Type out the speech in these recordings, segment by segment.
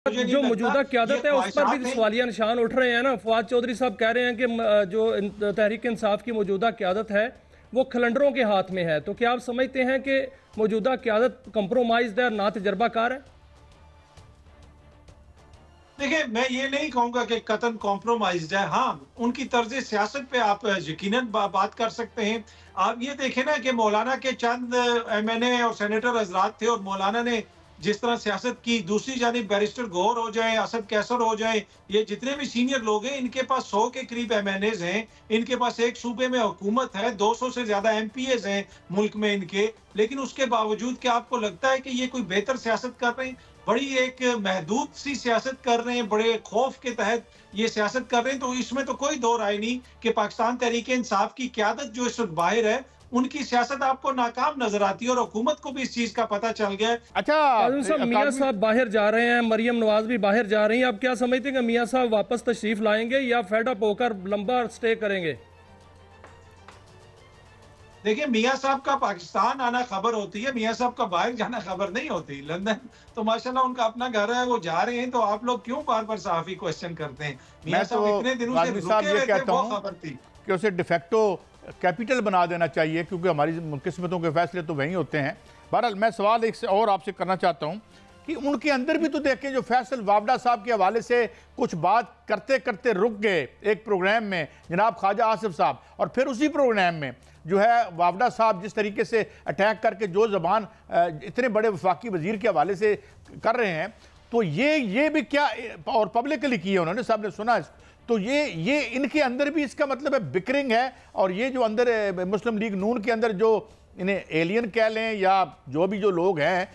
जो मौजूदा क्यादत है उस पर भी सवालिया निशान उठ रहे हैं ना। फवाद चौधरी साहब कह रहे हैं कि जो तहरीक इंसाफ की मौजूदा क्यादत है वो खलंडरों के हाथ में है। तो क्या आप समझते हैं कि मौजूदा क्यादत कंप्रोमाइज्ड है, ना तजर्बाकार है? देखिए, मैं ये नहीं कहूंगा कि कतन कॉम्प्रोमाइज्ड है। हाँ, उनकी तर्ज सियासत पे आप यकीनन बात कर सकते हैं। आप ये देखें ना कि मौलाना के चंद एमएनए और सेनेटर हजरात थे और मौलाना ने जिस तरह सियासत की, दूसरी जानिब बैरिस्टर गौहर हो जाए, असद कैसर हो जाए, ये जितने भी सीनियर लोग हैं, इनके पास 100 के करीब एमएनएज हैं। इनके पास एक सूबे में हुकूमत है, 200 से ज्यादा एमपीएज हैं मुल्क में इनके। लेकिन उसके बावजूद क्या आपको लगता है कि ये कोई बेहतर सियासत कर रहे हैं? बड़ी एक महदूद सी सियासत कर रहे हैं, बड़े खौफ के तहत ये सियासत कर रहे हैं। तो इसमें तो कोई दो राय नहीं कि पाकिस्तान तहरीक इंसाफ की क्यादत जो इस वक्त बाहर है, उनकी सियासत आपको नाकाम नजर आती है और हुकूमत को भी इस चीज का पता चल गया है। अच्छा, मियां साहब बाहर जा रहे हैं, मरियम नवाज भी बाहर जा रही हैं। आप क्या समझते हैं कि मियां साहब वापस तशरीफ लाएंगे या फेड अप होकर लंबा स्टे करेंगे? देखिए, मियां साहब का पाकिस्तान आना खबर होती है, मियां साहब का बाहर जाना खबर नहीं होती। लंदन तो माशाल्लाह उनका अपना घर है, वो जा रहे हैं। तो आप लोग क्यों बार बार सहाफी क्वेश्चन करते हैं? मियां साहब इतने दिनों से रुके हुए थे, वो खबर थी कि उसे डिफेक्टो कैपिटल बना देना चाहिए, क्योंकि हमारी किस्मतों के फैसले तो वहीं होते हैं। बहरहाल मैं सवाल एक से और आपसे करना चाहता हूँ कि उनके अंदर भी तो देखें, जो फैसल वावडा साहब के हवाले से कुछ बात करते करते रुक गए एक प्रोग्राम में, जनाब ख्वाजा आसिफ साहब, और फिर उसी प्रोग्राम में जो है वावडा साहब जिस तरीके से अटैक करके जो ज़बान इतने बड़े वफाकी वजीर के हवाले से कर रहे हैं, तो ये भी क्या, और पब्लिकली की है उन्होंने, सब ने सुना। तो ये इनके अंदर भी इसका मतलब है बिकरिंग है। और ये जो अंदर मुस्लिम लीग नून के अंदर जो इन्हें एलियन कह लें या जो भी जो लोग हैं,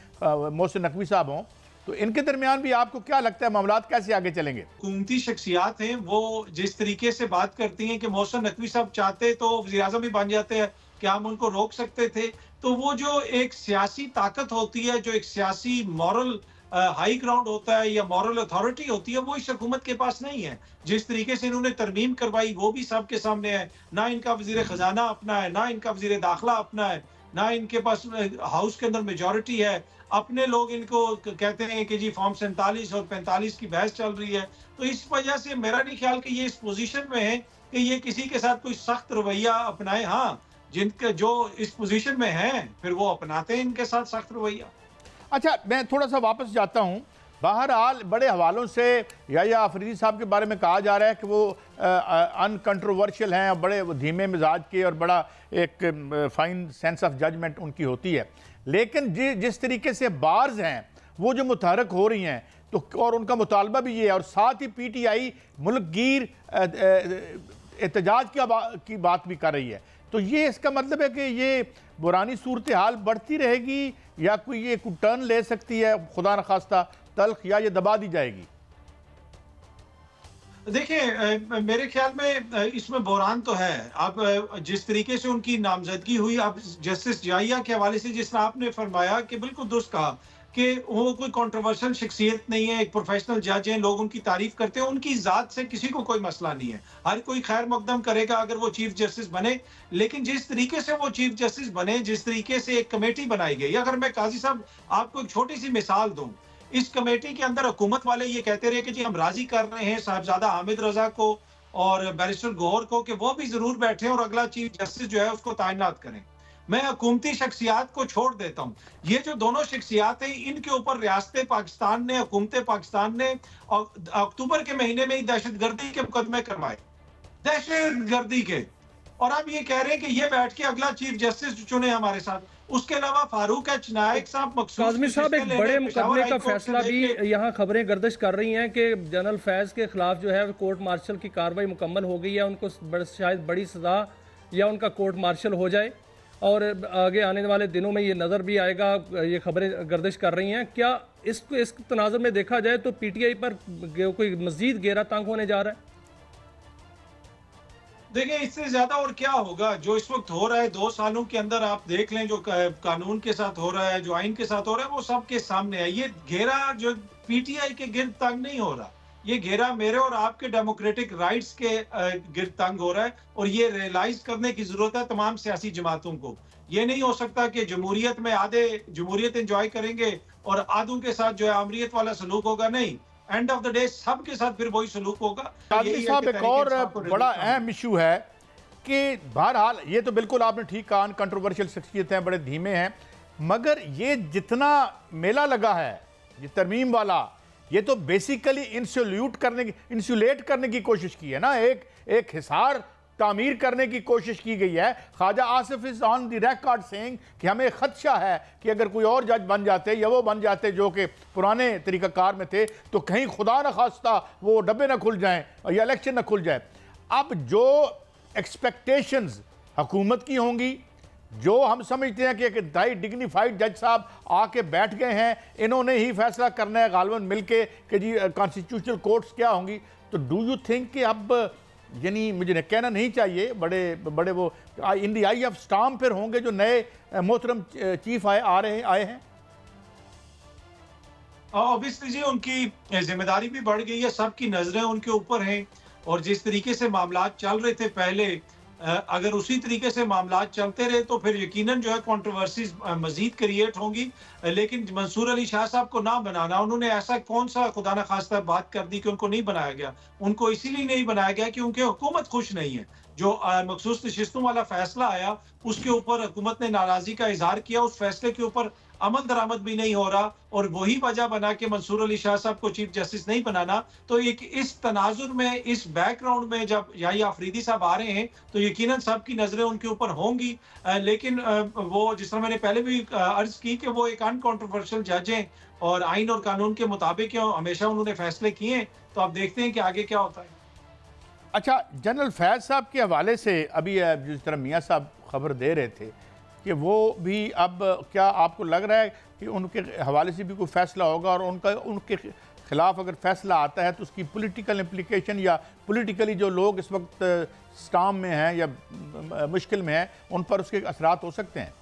मोहसिन नकवी साहब हों, तो इनके दरमियान भी आपको क्या लगता है मामलात कैसे आगे चलेंगे? हुकूमती शख्सियात हैं, वो जिस तरीके से बात करती हैं कि मोहसिन नकवी साहब चाहते तो वज़ीर आज़म भी बन जाते हैं, क्या हम उनको रोक सकते थे? तो वो जो एक सियासी ताकत होती है, जो एक सियासी मॉरल हाई ग्राउंड होता है या मॉरल अथॉरिटी होती है, वो इस हुकूमत के पास नहीं है। जिस तरीके से इन्होंने तरमीम करवाई वो भी सबके सामने है। ना इनका वजीर खजाना अपना है, ना इनका वजीर दाखिला अपना है, ना इनके पास हाउस के अंदर मेजॉरिटी है। अपने लोग इनको कहते हैं कि जी फॉर्म 47 और 45 की बहस चल रही है। तो इस वजह से मेरा नहीं ख्याल कि ये इस पोजीशन में है कि ये किसी के साथ कोई सख्त रवैया अपनाए। हाँ, जिनके जो इस पोजीशन में हैं फिर वो अपनाते हैं इनके साथ सख्त रवैया। अच्छा, मैं थोड़ा सा वापस जाता हूँ। बहरहाल बड़े हवालों से या अफरीदी साहब के बारे में कहा जा रहा है कि वो अनकंट्रोवर्शियल हैं और बड़े धीमे मिजाज के और बड़ा एक फाइन सेंस ऑफ जजमेंट उनकी होती है। लेकिन जिस तरीके से बार्स हैं वो जो मुतहरक हो रही हैं, तो और उनका मुतालबा भी ये है, और साथ ही पीटीआई मुल्कगीर एहतजाज की बात भी कर रही है। तो ये इसका मतलब है कि ये बुरानी सूरत हाल बढ़ती रहेगी या कोई ये टर्न ले सकती है, खुदा न खास्ता तल्ख, या ये दबा दी जाएगी? देखिए, मेरे ख्याल में इसमें बुरान तो है। आप जिस तरीके से उनकी नामजदगी हुई, आप जस्टिस जाहिया के हवाले से जिस तरह आपने फरमाया कि बिल्कुल दुरुस्त कहा कि वो कोई कंट्रोवर्शियल शख्सियत नहीं है, एक प्रोफेशनल जज हैं, लोग उनकी तारीफ करते हैं, उनकी ज़ात से किसी को कोई मसला नहीं है। हर कोई खैर मकदम करेगा अगर वो चीफ जस्टिस बने। लेकिन जिस तरीके से वो चीफ जस्टिस बने, जिस तरीके से एक कमेटी बनाई गई, अगर मैं काजी साहब आपको एक छोटी सी मिसाल दूं, इस कमेटी के अंदर हुकूमत वाले ये कहते रहे कि जी हम राजी कर रहे हैं साहबजादा हामिद रजा को और बैरिस्टर गौहर को कि वो भी जरूर बैठे और अगला चीफ जस्टिस जो है उसको तैनात करें। मैं हुकूमती शख्सियात को छोड़ देता हूँ, ये जो दोनों शख्सियात हैं इनके ऊपर रियासत पाकिस्तान ने, हुकूमत पाकिस्तान ने अक्टूबर के महीने में ही दहशतगर्दी के मुकदमे करवाए, दहशतगर्दी के। और अब ये कह रहे हैं कि ये बैठ के अगला चीफ जस्टिस चुने हमारे साथ। उसके अलावा फारूक एच नायक साहब, काज़मी साहब, एक बड़े मुकदमे का फैसला भी यहाँ खबरें गर्दिश कर रही हैं कि जनरल फैज के खिलाफ जो है कोर्ट मार्शल की कार्रवाई मुकम्मल हो गई है, उनको शायद बड़ी सजा या उनका कोर्ट मार्शल हो जाए और आगे आने वाले दिनों में ये नज़र भी आएगा। ये खबरें गर्दिश कर रही हैं। क्या इस तनाज़ुर में देखा जाए तो पीटीआई पर कोई मज़ीद घेरा तंग होने जा रहा है? देखिए, इससे ज्यादा और क्या होगा? जो इस वक्त हो रहा है 2 सालों के अंदर आप देख लें, जो कानून के साथ हो रहा है, जो आइन के साथ हो रहा है, वो सबके सामने है। ये घेरा जो पीटीआई के गिर्द तंग नहीं हो रहा, ये घेरा मेरे और आपके डेमोक्रेटिक राइट्स के गिर्द तंग हो रहा है। और ये रियलाइज करने की जरूरत है तमाम सियासी जमातों को। ये नहीं हो सकता कि जमहूरियत में आधे जमहूरियत एंजॉय करेंगे और आधों के साथ जो है अमरीत वाला सलूक होगा। नहीं, एंड ऑफ द डे सबके साथ फिर वही सलूक होगा। कादरी साहब, एक और बड़ा अहम इशू है कि बहरहाल ये तो बिल्कुल आपने ठीक कहा, कंट्रोवर्शियल शख्सियत हैं, बड़े धीमे हैं, मगर ये जितना मेला लगा है ये तरमीम वाला, ये तो बेसिकली इंसुलेट करने की कोशिश की है ना, एक हिसार तामीर करने की कोशिश की गई है। Khawaja Asif is on the record saying कि हमें खदशा है कि अगर कोई और जज बन जाते या वो बन जाते जो कि पुराने तरीकाकार में थे, तो कहीं खुदा न खास्ता वो डब्बे न खुल जाएं या इलेक्शन न खुल जाए। अब जो एक्सपेक्टेशंस हुकूमत की होंगी, जो हम समझते हैं कि एक इंतहाई डिग्निफाइड जज साहब आके बैठ गए हैं, इन्होंने ही फैसला करना है गालबन मिलके कि जी कॉन्स्टिट्यूशनल कोर्ट्स क्या होंगी, तो डू यू थिंक कि अब यानी मुझे कहना नहीं चाहिए, बड़े बड़े वो इन दी आई ऑफ स्टॉर्म फिर होंगे जो नए मोहतरम चीफ आए हैं? ऑब्वियसली जी उनकी जिम्मेदारी भी बढ़ गई है, सबकी नजरें उनके ऊपर हैं, और जिस तरीके से मामलात चल रहे थे पहले, अगर उसी तरीके से मामलात चलते रहे तो फिर यकीनन जो है कंट्रोवर्सीज मजीद क्रिएट होंगी। लेकिन मंसूर अली शाह साहब को ना बनाना, उन्होंने ऐसा कौन सा खुदा न खास्ता बात कर दी कि उनको नहीं बनाया गया? उनको इसीलिए नहीं बनाया गया कि उनकी हुकूमत खुश नहीं है। जो मखसूस नशिस्तों वाला फैसला आया उसके ऊपर हुकूमत ने नाराजगी का इजहार किया, उस फैसले के ऊपर अमल दरामद भी नहीं हो रहा, और वही वजह बना के मंसूर अली शाह साहब को चीफ जस्टिस नहीं बनाना। तो एक इस तनाजुर में, इस बैकग्राउंड में जब याहिया अफरीदी साहब आ रहे हैं तो यकीनन सबकी नजरें उनके ऊपर होंगी। लेकिन वो जिस तरह मैंने पहले भी अर्ज की कि वो एक अनकॉन्ट्रोवर्शियल जज हैं और आइन और कानून के मुताबिक हमेशा उन्होंने फैसले किए, तो आप देखते हैं कि आगे क्या होता है। अच्छा, जनरल फैज साहब के हवाले से अभी जिस तरह मियाँ साहब खबर दे रहे थे कि वो भी अब, क्या आपको लग रहा है कि उनके हवाले से भी कोई फैसला होगा, और उनके खिलाफ अगर फैसला आता है तो उसकी पॉलिटिकल इम्प्लिकेशन या पॉलिटिकली जो लोग इस वक्त स्टॉर्म में हैं या मुश्किल में हैं उन पर उसके असरात हो सकते हैं?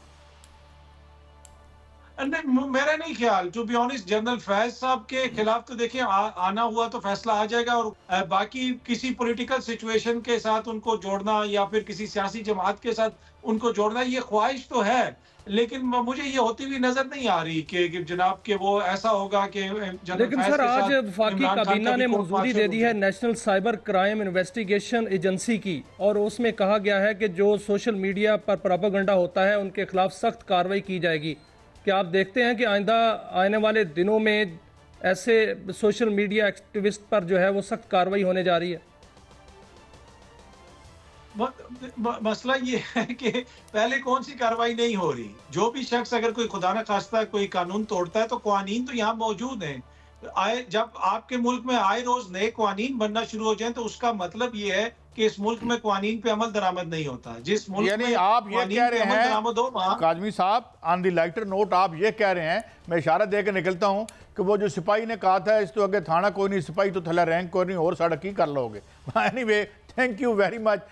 मेरा नहीं ख्याल, to be honest, general Faiz साहब के खिलाफ तो देखिए आना हुआ तो फैसला आ जाएगा, और बाकी किसी पॉलिटिकल सिचुएशन के साथ उनको जोड़ना या फिर किसी सियासी जमात के साथ उनको जोड़ना, ये ख्वाहिश तो है, लेकिन मुझे ये होती हुई नजर नहीं आ रही कि जनाब के वो ऐसा होगा कि लेकिन सर आज वफाकी काबीना ने मंजूरी दे दी है national cyber crime investigation agency की, और उसमें कहा गया है कि जो सोशल मीडिया पर प्रोपेगेंडा होता है उनके खिलाफ सख्त कार्रवाई की जाएगी। क्या आप देखते हैं कि आइंदा आने वाले दिनों में ऐसे सोशल मीडिया एक्टिविस्ट पर जो है वो सख्त कार्रवाई होने जा रही है? मसला ये है कि पहले कौन सी कार्रवाई नहीं हो रही। जो भी शख्स अगर कोई खुदा न खास्ता कोई कानून तोड़ता है तो कानून तो यहाँ मौजूद हैं। जब आपके मुल्क में आए रोज नए कानून बनना शुरू हो जाएं तो उसका मतलब ये है कि इस मुल्क में कानून पे अमल दरामद नहीं होता। जिस मुल्क यानी में आप ये कह रहे हैं काजमी साहब, ऑन दी लाइटर नोट आप ये कह रहे हैं, मैं इशारा दे के निकलता हूँ कि वो जो सिपाही ने कहा था इस तो आगे थाना कोई नहीं, सिपाही तो थला रैंक कोई नहीं, और सड़क ही कर लोगे। Anyway, thank you very much.